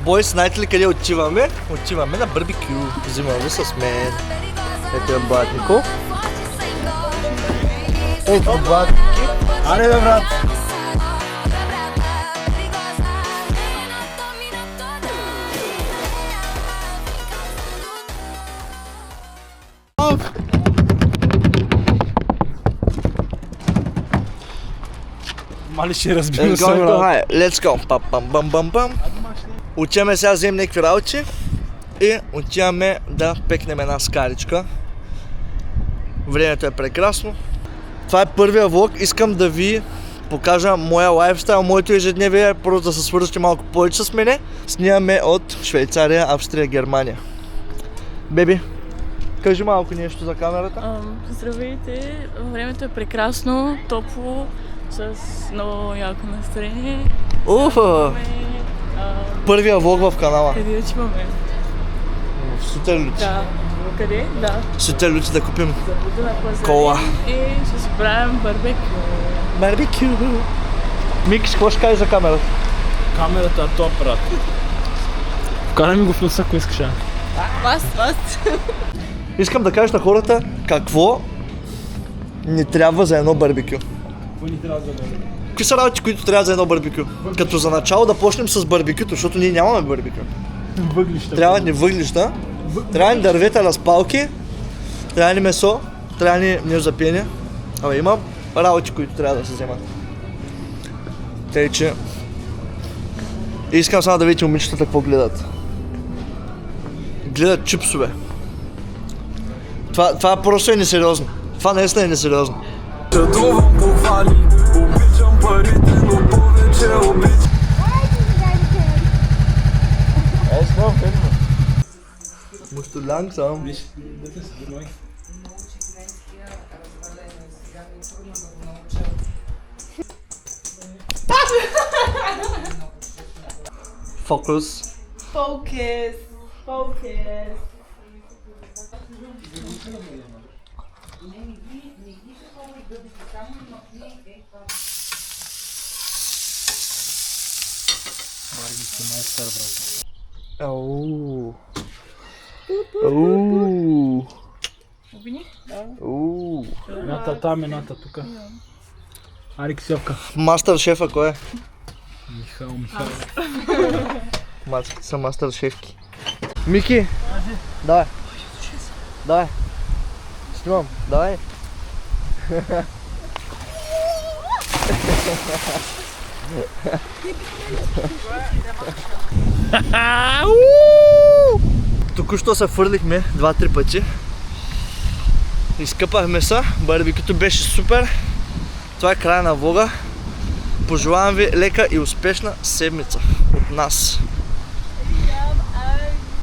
Бойс, знаете ли къде отиваме? Отиваме на барбекю. Взимам ви с мен. Ето е батнико. Ето батники. Аре бе, брат! Мали ще разбира се, брат. Let's go. Пам-пам-пам-пам-пам. Отиваме сега, вземем някакви работи и отиваме да пекнем една скаричка. Времето е прекрасно. Това е първия влог. Искам да ви покажа моя лайфстайл, моето ежедневие, просто да се свържете малко повече с мене. Снимаме от Швейцария, Австрия, Германия. Беби, кажи малко нещо за камерата. Здравейте, времето е прекрасно, топло, с много яко настроение. Първия влог в канала. Къде отиваме? В Сутерлюци. Да. Къде? Да. Сутерлюци да купим За на пазари. кола. И ще си правим барбекю. Барбекю. Микс, какво ще кажеш за камерата? Камерата е топ, брат. Вкарай ми го в носа, ако искаш. Вас. Искам да кажеш на хората какво ни трябва за едно барбекю. Какво ни трябва за барбекю? Какви са работи, които трябва за едно барбекю? Като за начало да почнем с барбекюто, защото ние нямаме барбекю. Въглища. Трябва ни въглища, трябва ни дървета, разпалки, трябва ни месо, трябва ни нещо за пиене. Абе, има работи, които трябва да се вземат. Тъй, че... Искам само да видите момичетата какво гледат. Гледат чипсове. Това просто е несериозно. Това наистина е несериозно. Чадувам похвали, обичам парите, но повече обичам. Musst du langsam. Focus. Focus. Ау. Обвини? Едната там, едната тука. Ари ксьовка. Мастер шефа кой е? Михал. Мацките са мастер шефки. Мики! Давай. Давай. Снимам. Давай. Току-що се фърлихме 2-3 пъти. Изкъпахме се, барбекюто беше супер. Това е края на влога. Пожелавам ви лека и успешна седмица от нас.